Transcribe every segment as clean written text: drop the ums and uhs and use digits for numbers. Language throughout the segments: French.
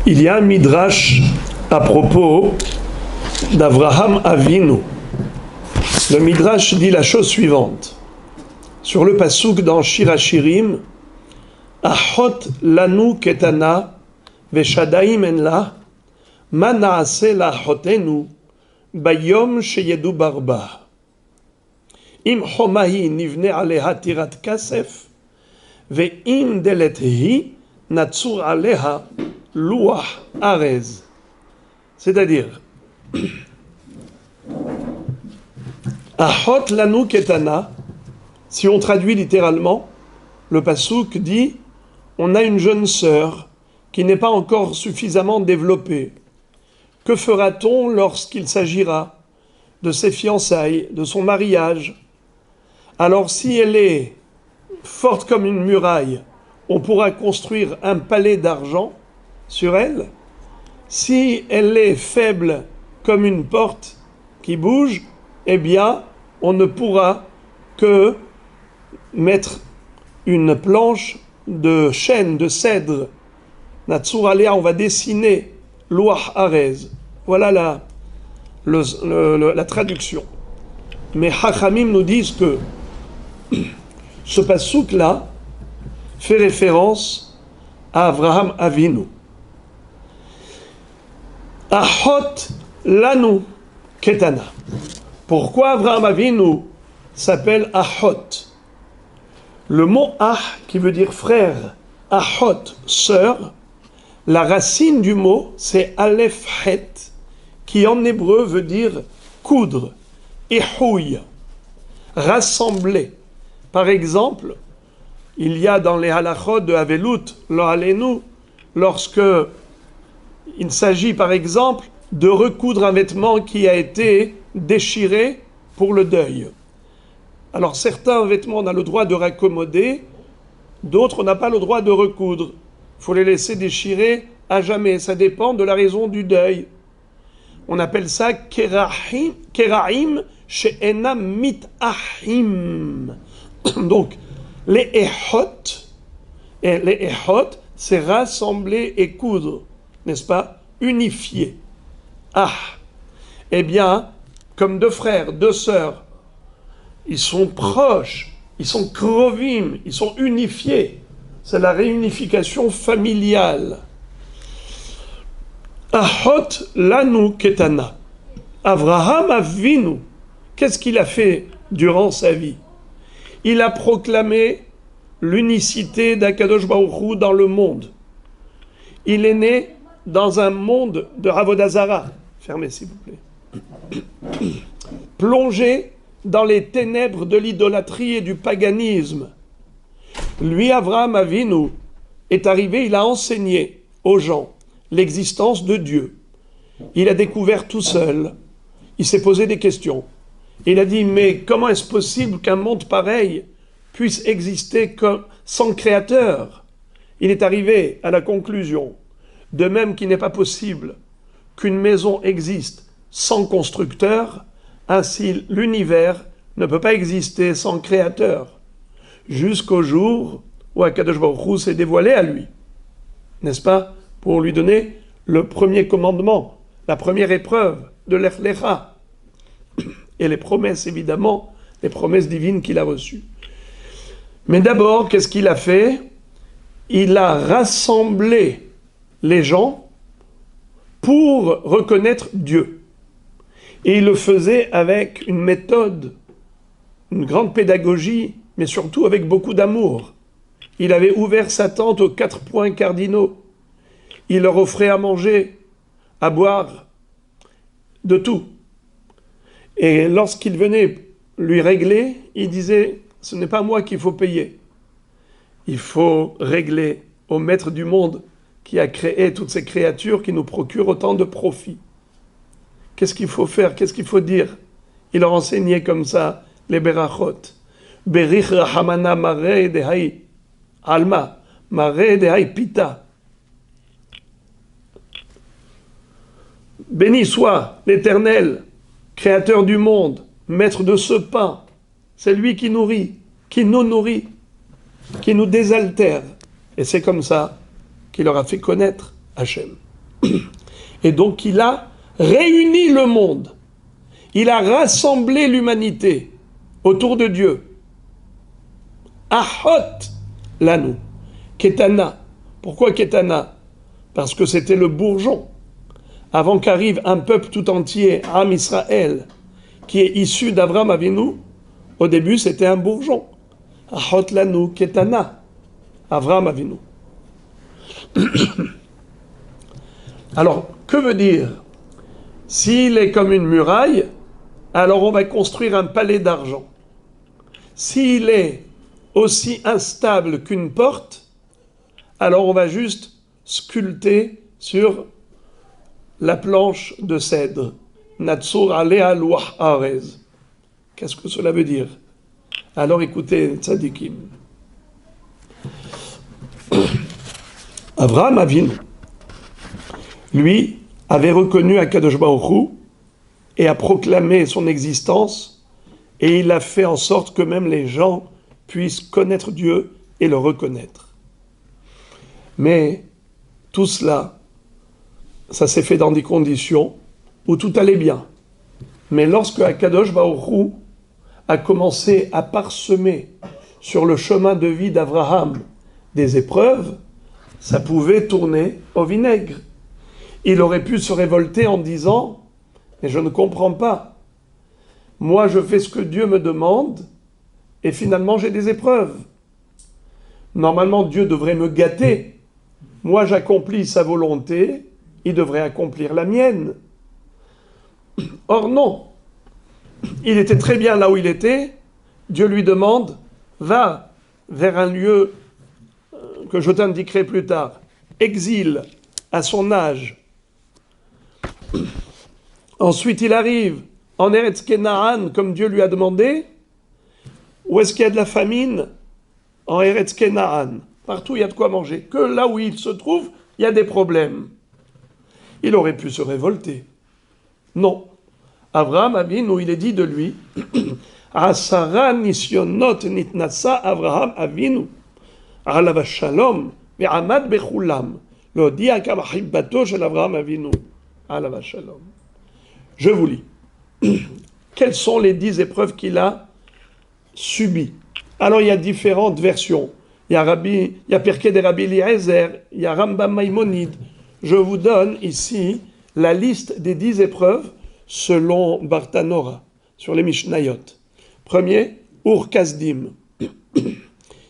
Il y a un midrash à propos d'Avraham Avinu. Le midrash dit la chose suivante. Sur le passouk dans Shir Hashirim, Achot lanu ketana veshadaim en la, ma naase la achotenu bayom sheyedu barba. Im chomahi nivne aleha tirat kasef, ve'im delethi natsur aleha luach arez. C'est-à-dire, Achot lanu ketana, si on traduit littéralement, le passouk dit on a une jeune sœur qui n'est pas encore suffisamment développée. Que fera-t-on lorsqu'il s'agira de ses fiançailles, de son mariage? Alors si elle est forte comme une muraille, on pourra construire un palais d'argent sur elle. Si elle est faible comme une porte qui bouge, eh bien, on ne pourra que mettre une planche de chêne, de cèdre. Natsur Alea, on va dessiner Loach Arez. Voilà la traduction. Mais Hachamim nous disent que ce passouk-là fait référence à Avraham Avinu. Achot lanu ketana. Pourquoi Avraham Avinu s'appelle Achot? Le mot Ah, qui veut dire frère, Achot, sœur, la racine du mot, c'est Aleph Het, qui en hébreu veut dire coudre, Ehouy, rassembler. Par exemple, il y a dans les halachot de Avelut, lo alenu, lorsque il s'agit par exemple de recoudre un vêtement qui a été déchiré pour le deuil. Alors certains vêtements on a le droit de raccommoder, d'autres on n'a pas le droit de recoudre. Il faut les laisser déchirer à jamais, ça dépend de la raison du deuil. On appelle ça keraim she'enam mitahim. Donc les ehot, c'est rassembler et coudre, n'est-ce pas? Unifier. Ah, eh bien, comme deux frères, deux sœurs, ils sont proches, ils sont krovim, ils sont unifiés. C'est la réunification familiale. Achot lanu ketana. Avraham Avinu, qu'est-ce qu'il a fait durant sa vie? Il a proclamé l'unicité d'Akadosh Baruch Hu dans le monde. Il est né dans un monde de Avodah Zara. Fermez s'il vous plaît. Plongé dans les ténèbres de l'idolâtrie et du paganisme. Lui, Avraham Avinu, est arrivé, il a enseigné aux gens l'existence de Dieu. Il a découvert tout seul. Il s'est posé des questions. Il a dit, mais comment est-ce possible qu'un monde pareil puisse exister sans créateur? Il est arrivé à la conclusion, de même qu'il n'est pas possible qu'une maison existe sans constructeur, ainsi l'univers ne peut pas exister sans créateur, jusqu'au jour où Akadosh Baruch Hu s'est dévoilé à lui, n'est-ce pas, pour lui donner le premier commandement, la première épreuve de l'Ech Lecha, et les promesses évidemment, les promesses divines qu'il a reçues. Mais d'abord, qu'est-ce qu'il a fait? Il a rassemblé les gens pour reconnaître Dieu. Et il le faisait avec une méthode, une grande pédagogie, mais surtout avec beaucoup d'amour. Il avait ouvert sa tente aux 4 points cardinaux. Il leur offrait à manger, à boire, de tout. Et lorsqu'il venait lui régler, il disait, ce n'est pas moi qu'il faut payer. Il faut régler au maître du monde qui a créé toutes ces créatures qui nous procurent autant de profit. Qu'est-ce qu'il faut faire? Qu'est-ce qu'il faut dire? Il leur enseignait comme ça les berachot. Berich rahamana marei dehai alma, marei dehai pita. Béni soit l'Éternel, créateur du monde, maître de ce pain. C'est lui qui nourrit, qui nous nourrit, qui nous désaltère. Et c'est comme ça qu'il leur a fait connaître Hachem. Et donc il a réuni le monde. Il a rassemblé l'humanité autour de Dieu. Ahot lanu. Ketana. Pourquoi Ketana? Parce que c'était le bourgeon. Avant qu'arrive un peuple tout entier, Am Israël, qui est issu d'Avraham Avinu, au début c'était un bourgeon. Ahot lanu Ketana. Avraham Avinu. Alors, que veut dire? S'il est comme une muraille, alors on va construire un palais d'argent. S'il est aussi instable qu'une porte, alors on va juste sculpter sur la planche de cèdre. Natsur alea louah arez. Qu'est-ce que cela veut dire? Alors écoutez, tzadikim. Avraham Avinu, lui, avait reconnu Akadosh Baruch Hu et a proclamé son existence, et il a fait en sorte que même les gens puissent connaître Dieu et le reconnaître. Mais tout cela, ça s'est fait dans des conditions où tout allait bien. Mais lorsque Akadosh Baruch Hu a commencé à parsemer sur le chemin de vie d'Abraham des épreuves, ça pouvait tourner au vinaigre. Il aurait pu se révolter en disant « Mais je ne comprends pas. Moi, je fais ce que Dieu me demande et finalement, j'ai des épreuves. Normalement, Dieu devrait me gâter. Moi, j'accomplis sa volonté, il devrait accomplir la mienne. » Or non. Il était très bien là où il était. Dieu lui demande « Va vers un lieu que je t'indiquerai plus tard. Exil à son âge. » Ensuite, il arrive en Eretz Kenaan, comme Dieu lui a demandé. Où est-ce qu'il y a de la famine? En Eretz Kenaan. Partout, il y a de quoi manger. Que là où il se trouve, il y a des problèmes. Il aurait pu se révolter. Non. Avraham Avinu, il est dit de lui, Asara nisyonot nitnasa Avraham Avinu, alav shalom, ve'amad bechulam, l'odia kam hibbato shel Avraham Avinu, alav shalom. Je vous lis. Quelles sont les 10 épreuves qu'il a subies? Alors il y a différentes versions. Il y a Pirkei de Rabbi Eliezer, il y a Rambam Maïmonide. Je vous donne ici la liste des 10 épreuves selon Bartanora, sur les Mishnayot. Premier, Ur Kasdim.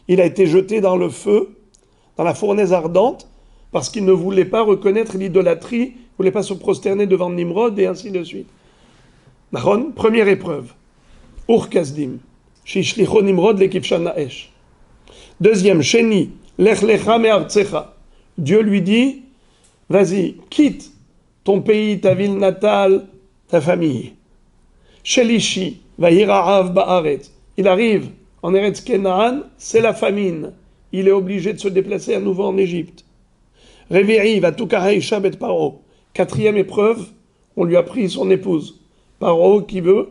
Il a été jeté dans le feu, dans la fournaise ardente, parce qu'il ne voulait pas reconnaître l'idolâtrie, il ne voulait pas se prosterner devant Nimrod, et ainsi de suite. Nahon, première épreuve. Ur Kasdim. Shishlicho Nimrod lekivshan naesh. Deuxième, Sheni, Lech lecha me'artzecha. Dieu lui dit, vas-y, quitte ton pays, ta ville natale, ta famille. Shelishi, vayira'av ba'aretz. Il arrive en Eretz Kenaan, c'est la famine. Il est obligé de se déplacer à nouveau en Égypte. Revi'i, vatukara isha bet paro. Quatrième épreuve, on lui a pris son épouse. Paro qui veut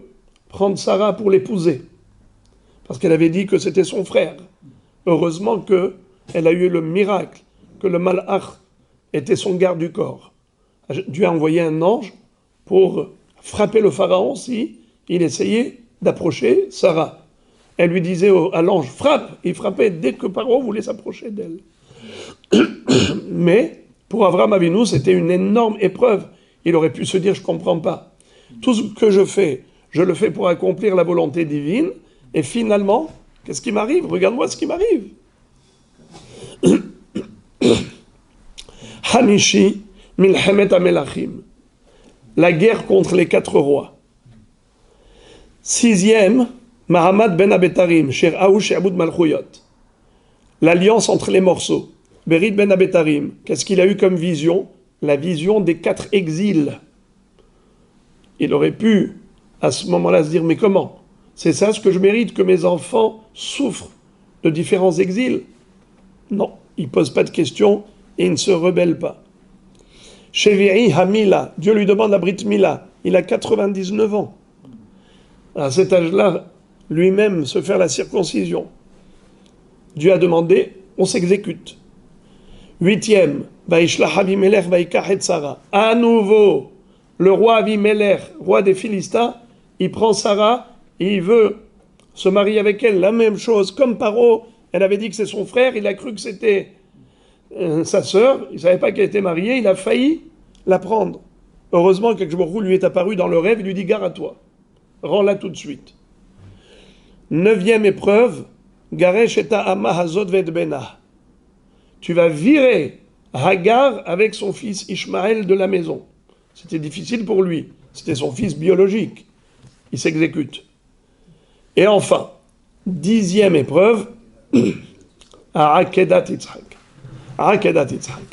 prendre Sarah pour l'épouser. Parce qu'elle avait dit que c'était son frère. Heureusement qu'elle a eu le miracle, que le malach était son garde du corps. Dieu a envoyé un ange pour frapper le pharaon si il essayait d'approcher Sarah. Elle lui disait à l'ange, frappe! Il frappait dès que Paro voulait s'approcher d'elle. Mais pour Avraham Avinu, c'était une énorme épreuve. Il aurait pu se dire, je ne comprends pas. Tout ce que je le fais pour accomplir la volonté divine, et finalement, qu'est-ce qui m'arrive? Regarde-moi ce qui m'arrive. Hamishi Milchemet Amelachim. La guerre contre les 4 rois. 6e, Mahamad ben Abetarim, Sher Aouch et Aboud Malchouyot. L'alliance entre les morceaux. Berit ben Abetarim. Qu'est-ce qu'il a eu comme vision? La vision des 4 exils. Il aurait pu, à ce moment-là, se dire, mais comment? C'est ça ce que je mérite, que mes enfants souffrent de différents exils? Non, il ne pose pas de questions et il ne se rebelle pas. Shevi'i Hamila, Dieu lui demande la Brit Mila, il a 99 ans. À cet âge-là, lui-même se faire la circoncision. Dieu a demandé, on s'exécute. Huitième, Vaishlach Avimelech Vaikach et Sarah. À nouveau, le roi Avimelech, roi des Philistins, il prend Sarah et il veut se marier avec elle. La même chose, comme Paro, elle avait dit que c'est son frère, il a cru que c'était sa sœur, il ne savait pas qu'elle était mariée, il a failli la prendre. Heureusement qu'Akshborou lui est apparu dans le rêve, il lui dit gare à toi, rends-la tout de suite. Neuvième épreuve, Garesh et Ha'ama Hazot Vedbena. Tu vas virer Hagar avec son fils Ishmaël de la maison. C'était difficile pour lui, c'était son fils biologique. Il s'exécute. Et enfin, dixième épreuve, Akedat Yitzhak. Akedat Yitzhak.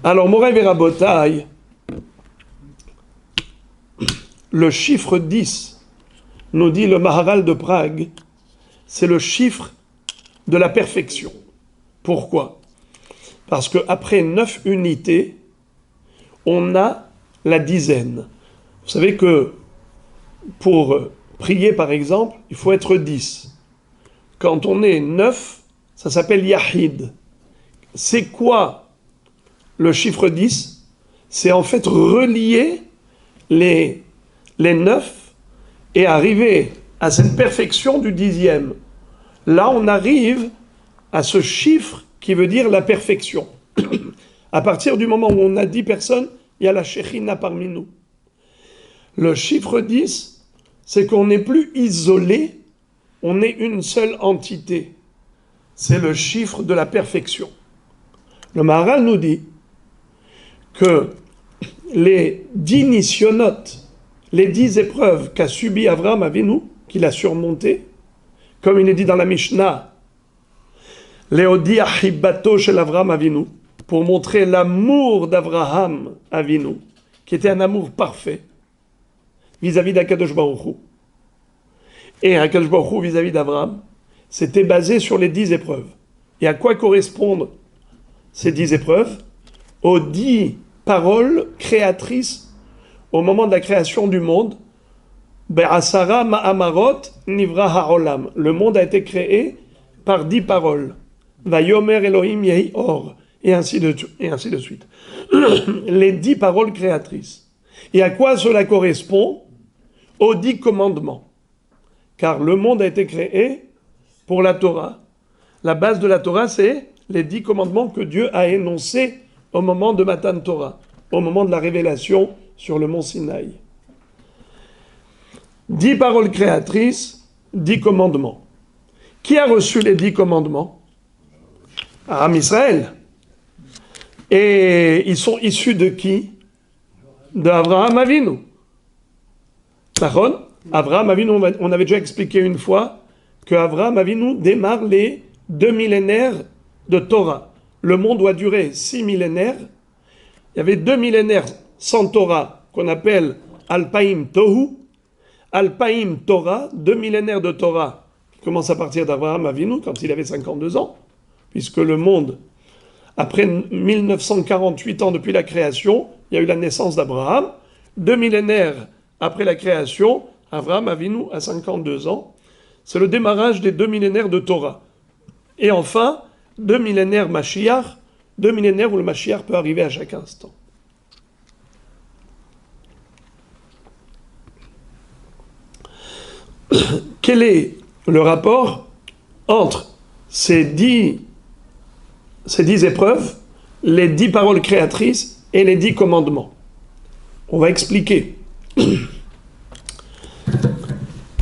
Alors, Moray Verabotai, le chiffre 10, nous dit le Maharal de Prague, c'est le chiffre de la perfection. Pourquoi ? Parce qu'après 9 unités, on a la dizaine. Vous savez que pour prier, par exemple, il faut être 10. Quand on est 9, ça s'appelle Yahid. C'est quoi le chiffre 10 ? C'est en fait relier les 9 et arriver à cette perfection du dixième. Là, on arrive à ce chiffre qui veut dire la perfection. À partir du moment où on a 10 personnes, il y a la Shekhinah parmi nous. Le chiffre 10, c'est qu'on n'est plus isolé, on est une seule entité. C'est le chiffre de la perfection. Le Maharal nous dit que les 10 nisyonotes, les 10 épreuves qu'a subi Avraham Avinu, qu'il a surmontées, comme il est dit dans la Mishnah, Léodi Achibato shel Avraham Avinu, pour montrer l'amour d'Avraham Avinu, qui était un amour parfait vis-à-vis d'Akadosh Baruch Hu. Et Akadosh Baruch Hu vis-à-vis d'Avraham, c'était basé sur les 10 épreuves. Et à quoi correspondent ces 10 épreuves ? Aux 10 paroles créatrices au moment de la création du monde. Be'asara ma'amarot nivra ha'olam. Le monde a été créé par 10 paroles. Vayomer Elohim yehi or. Et ainsi de suite. Les 10 paroles créatrices. Et à quoi cela correspond ? Aux 10 commandements. Car le monde a été créé pour la Torah. La base de la Torah, c'est les 10 commandements que Dieu a énoncés au moment de Matan Torah, au moment de la révélation sur le mont Sinaï. 10 paroles créatrices, 10 commandements. Qui a reçu les 10 commandements ? Am Israël. Et ils sont issus de qui ? D'Avraham Avinu. Avraham Avinu, on avait déjà expliqué une fois que Avraham Avinu démarre les 2 millénaires de Torah. Le monde doit durer 6 millénaires. Il y avait 2 millénaires sans Torah, qu'on appelle Alpaïm Tohu. Alpaïm Torah, 2 millénaires de Torah, qui commencent à partir d'Avraham Avinu, quand il avait 52 ans, puisque le monde, après 1948 ans depuis la création, il y a eu la naissance d'Abraham. 2 millénaires après la création, Avraham Avinu a 52 ans. C'est le démarrage des 2 millénaires de Torah. Et enfin, 2 millénaires Mashiach, 2 millénaires où le Mashiach peut arriver à chaque instant. Quel est le rapport entre ces 10 épreuves, les 10 paroles créatrices et les 10 commandements ? On va expliquer.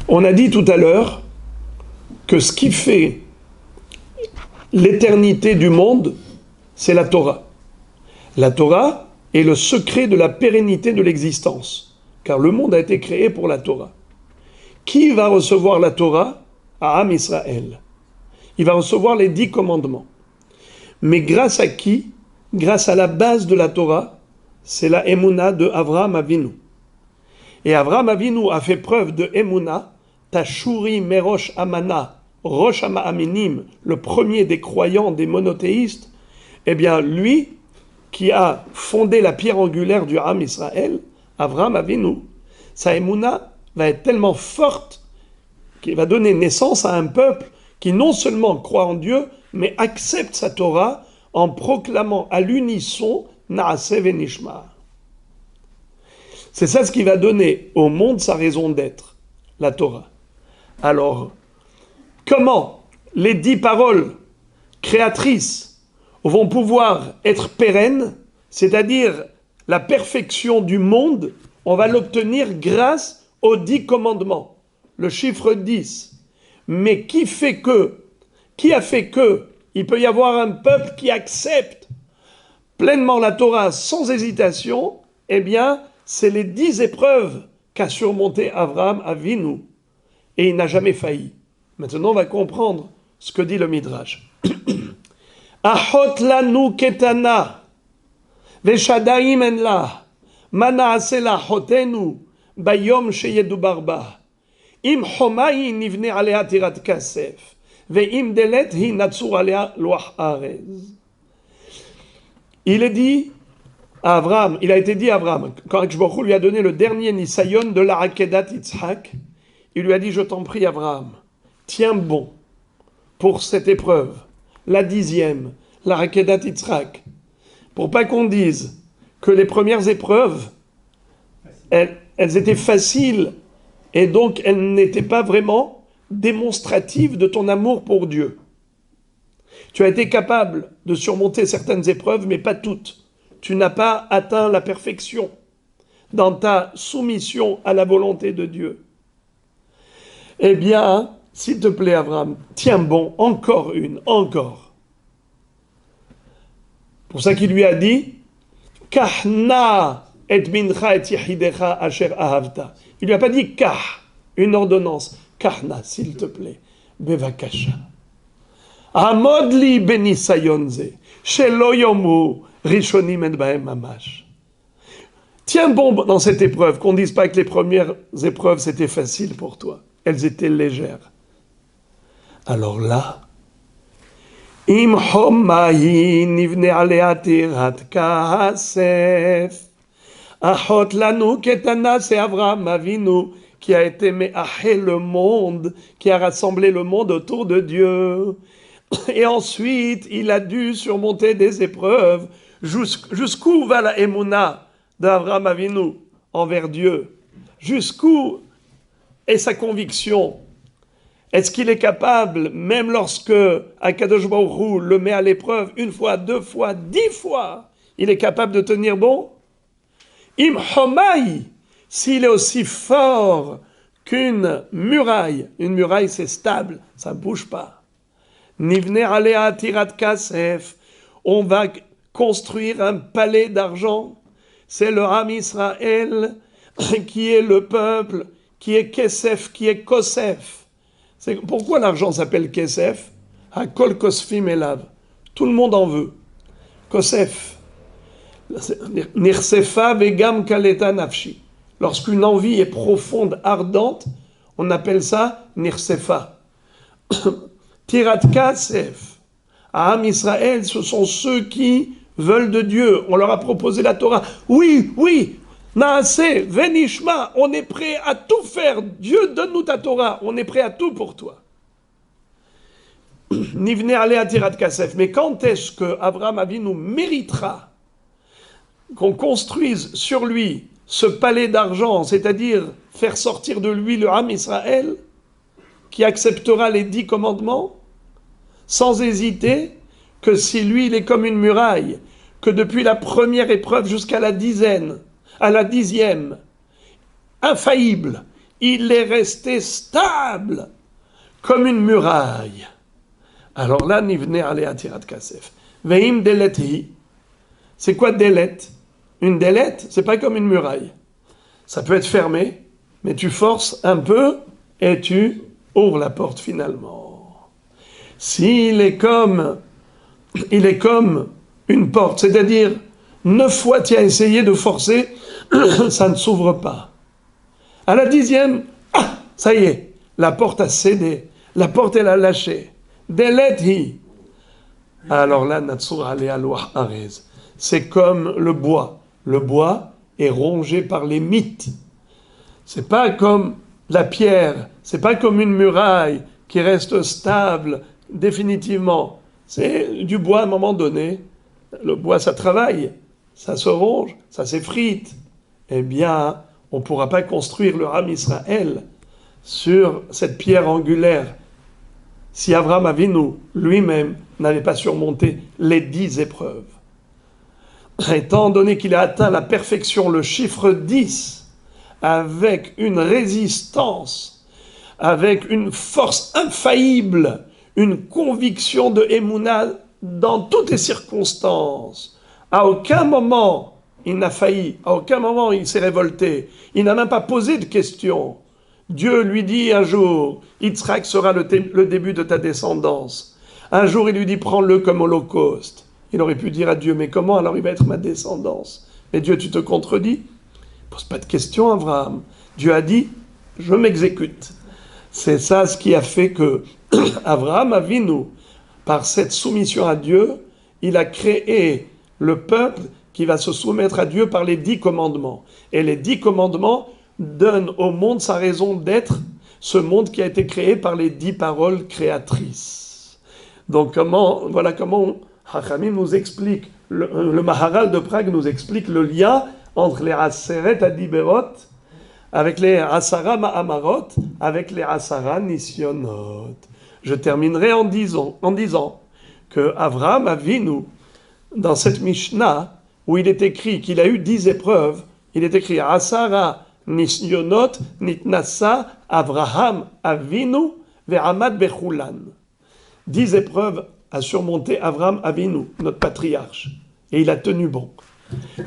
On a dit tout à l'heure que ce qui fait l'éternité du monde, c'est la Torah. La Torah est le secret de la pérennité de l'existence, car le monde a été créé pour la Torah. Qui va recevoir la Torah ? Am Israël. Il va recevoir les 10 commandements. Mais grâce à qui ? Grâce à la base de la Torah, c'est la Emouna de Avraham Avinu. Et Avraham Avinu a fait preuve de Emouna, Tashuri Merosh Amana, Rosh Aminim, le premier des croyants, des monothéistes. Eh bien, lui, qui a fondé la pierre angulaire du Am Israël, Avraham Avinu, sa Emouna va être tellement forte qu'il va donner naissance à un peuple qui non seulement croit en Dieu, mais accepte sa Torah en proclamant à l'unisson Naaseh Venishma. C'est ça ce qui va donner au monde sa raison d'être, la Torah. Alors, comment les 10 paroles créatrices vont pouvoir être pérennes, c'est-à-dire la perfection du monde, on va l'obtenir grâce aux 10 commandements, le chiffre 10. Mais qui a fait que il peut y avoir un peuple qui accepte pleinement la Torah sans hésitation? Eh bien, c'est les 10 épreuves qu'a surmonté Avraham Avinu. Et il n'a jamais failli. Maintenant, on va comprendre ce que dit le Midrash. Achot lanu ketana, veshadaim en la, mana asela chotenu, bayom sheyedubar ba. Im chomai nivne alea tirat kasef, ve'im delet hi natsur alea loach arez. Il est dit à Abraham, il a été dit à Abraham, quand Akadosh Baruch Hu lui a donné le dernier Nisayon de la Akedat Yitzhak, il lui a dit, je t'en prie Abraham, tiens bon pour cette épreuve, la 10e, la Akedat Yitzhak, pour pas qu'on dise que les premières épreuves, elles étaient faciles et donc elles n'étaient pas vraiment démonstratives de ton amour pour Dieu. Tu as été capable de surmonter certaines épreuves, mais pas toutes. Tu n'as pas atteint la perfection dans ta soumission à la volonté de Dieu. Eh bien, s'il te plaît, Abraham, tiens bon, encore une, encore. Pour ça qu'il lui a dit, Kahna et mincha et yehidecha asher ahavta. Il lui a pas dit kah, une ordonnance. Kahna, s'il te plaît, bevakasha. Amodli benisayonze, shelo yomu. Tiens bon dans cette épreuve, qu'on ne dise pas que les premières épreuves c'était facile pour toi, elles étaient légères. Alors là, Im Homahi nivne alea tirat kasef, Achot lanu ketana, c'est Avraham Avinu qui a été me'ahé le monde, qui a rassemblé le monde autour de Dieu. Et ensuite, il a dû surmonter des épreuves. Jusqu'où va la émouna d'Avraham Avinu envers Dieu? Jusqu'où est sa conviction? Est-ce qu'il est capable, même lorsque Akadosh Baruch Hu le met à l'épreuve 1 fois, 2 fois, 10 fois, il est capable de tenir bon? Im Homai, s'il est aussi fort qu'une muraille c'est stable, ça ne bouge pas. Nivne alea tirat kasef, on va construire un palais d'argent. C'est le Ham Israël qui est le peuple, qui est Kesef, qui est Kosef. C'est pourquoi l'argent s'appelle Kesef? Hakol Kosfim Elav. Tout le monde en veut. Kosef. Nirsefa vegam kaleta nafshi. Lorsqu'une envie est profonde, ardente, on appelle ça Nirsefa. Tirat Kasef. Ham Israël, ce sont ceux qui veulent de Dieu. On leur a proposé la Torah. Oui, Naaseh, Venishma, on est prêt à tout faire. Dieu, donne-nous ta Torah. On est prêt à tout pour toi. Nivne alea tirat kasef. Mais quand est-ce que Avraham Avinu méritera qu'on construise sur lui ce palais d'argent, c'est-à-dire faire sortir de lui le Ham Israël, qui acceptera les 10 commandements, sans hésiter, que si lui, il est comme une muraille, que depuis la première épreuve jusqu'à la 10e, infaillible, il est resté stable, comme une muraille. Alors là, nivne alea tirat kasef. Veim deleti. C'est quoi delet? Une delette, c'est pas comme une muraille. Ça peut être fermé, mais tu forces un peu et tu ouvres la porte finalement. S'il est comme une porte, c'est-à-dire 9 fois tu as essayé de forcer, ça ne s'ouvre pas. À la 10e, ça y est, la porte a cédé, la porte elle a lâché. Deleti. Alors là, Natsur alea loach arez. C'est comme le bois. Le bois est rongé par les mythes. C'est pas comme la pierre, c'est pas comme une muraille qui reste stable définitivement. C'est du bois à un moment donné. Le bois, ça travaille, ça se ronge, ça s'effrite. Eh bien, on ne pourra pas construire le Ham Israël sur cette pierre angulaire si Abraham Avinu lui-même n'avait pas surmonté les 10 épreuves. Étant donné qu'il a atteint la perfection, le chiffre 10, avec une résistance, avec une force infaillible, une conviction de Emouna dans toutes les circonstances. À aucun moment il n'a failli, à aucun moment il s'est révolté, il n'a même pas posé de questions. Dieu lui dit un jour, Yitzhak sera le début de ta descendance. Un jour il lui dit, prends-le comme holocauste. Il aurait pu dire à Dieu, mais comment alors il va être ma descendance? Mais Dieu, tu te contredis? Pose pas de questions, Abraham. Dieu a dit, je m'exécute. C'est ça ce qui a fait que Abraham Avinu, par cette soumission à Dieu, il a créé le peuple qui va se soumettre à Dieu par les 10 commandements. Et les 10 commandements donnent au monde sa raison d'être, ce monde qui a été créé par les 10 paroles créatrices. Donc voilà comment Hachamim nous explique, le Maharal de Prague nous explique le lien entre les Aseret Adiberot, avec les Asara Ma'amarot, avec les Asara Nisyonot. Je terminerai en disant que Avraham Avinu, dans cette Mishnah, où il est écrit qu'il a eu 10 épreuves, il est écrit Asara Nisyonot Nitnasa Avraham Avinu Ve'amad Bechulan. 10 épreuves à surmonter Avraham Avinu, notre patriarche. Et il a tenu bon.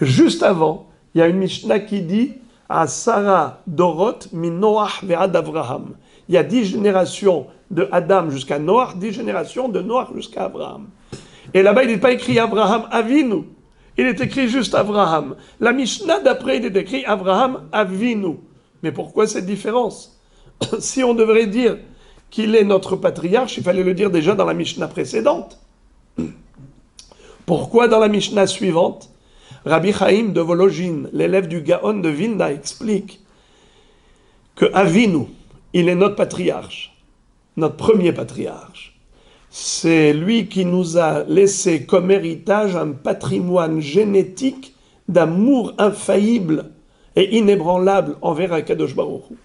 Juste avant, il y a une Mishnah qui dit Asara Dorot min Noach ve'ad Avraham. Il y a 10 générations de Adam jusqu'à Noach, 10 générations de Noach jusqu'à Avraham. Et là-bas, il n'est pas écrit Avraham Avinu. Il est écrit juste Avraham. La Mishnah d'après, il est écrit Avraham Avinu. Mais pourquoi cette différence? Si on devrait dire qu'il est notre patriarche, il fallait le dire déjà dans la Mishnah précédente. Pourquoi dans la Mishnah suivante, Rabbi Chaim de Volojine, l'élève du Gaon de Vilna, explique que Avinu, il est notre patriarche, notre premier patriarche. C'est lui qui nous a laissé comme héritage un patrimoine génétique d'amour infaillible et inébranlable envers Akadosh Baruch Hu.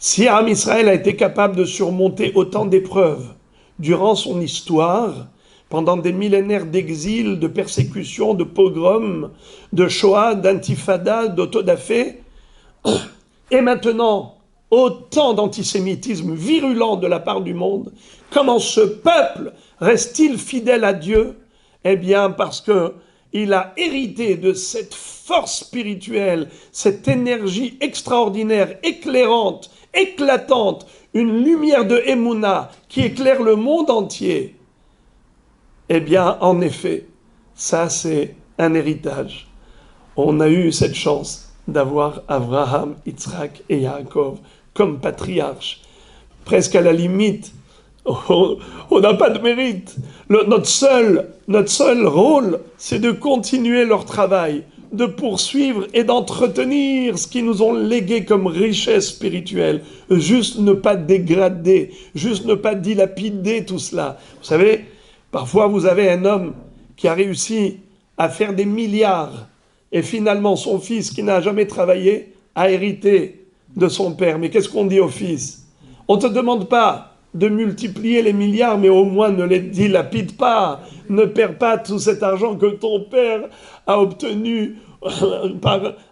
Si Am Israël a été capable de surmonter autant d'épreuves durant son histoire, pendant des millénaires d'exil, de persécution, de pogroms, de Shoah, d'intifada, d'autodafé, et maintenant autant d'antisémitisme virulent de la part du monde, comment ce peuple reste-t-il fidèle à Dieu? Eh bien parce que il a hérité de cette force spirituelle, cette énergie extraordinaire, éclairante, éclatante, une lumière de Emouna qui éclaire le monde entier. Eh bien, en effet, ça c'est un héritage. On a eu cette chance d'avoir Avraham, Yitzhak et Yaakov comme patriarches, presque à la limite. On n'a pas de mérite. Notre seul rôle, c'est de continuer leur travail, de poursuivre et d'entretenir ce qu'ils nous ont légué comme richesse spirituelle. Juste ne pas dégrader, juste ne pas dilapider tout cela. Vous savez, parfois vous avez un homme qui a réussi à faire des milliards et finalement son fils qui n'a jamais travaillé a hérité de son père. Mais qu'est-ce qu'on dit au fils? On ne te demande pas de multiplier les milliards, mais au moins ne les dilapide pas. Ne perds pas tout cet argent que ton père a obtenu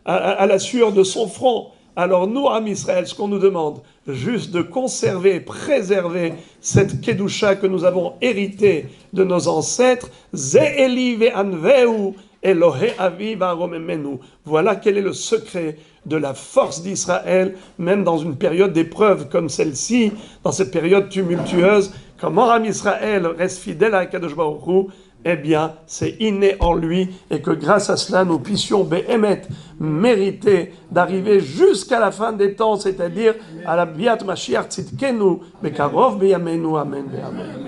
à la sueur de son front. Alors nous, Am Israël, ce qu'on nous demande, juste de conserver, préserver cette Kedusha que nous avons héritée de nos ancêtres. Ze'eli ve'anveu Elohe avi va'aromemenu. Voilà quel est le secret de la force d'Israël, même dans une période d'épreuve comme celle-ci, dans cette période tumultueuse. Comment Am Israël reste fidèle à Kadosh Baruch Hu? Eh bien, c'est inné en lui, et que grâce à cela, nous puissions Behemet mériter d'arriver jusqu'à la fin des temps, c'est-à-dire à la Biat Mashiach Tzidkenu, Bekarov Beyamenu, Amen, Amen.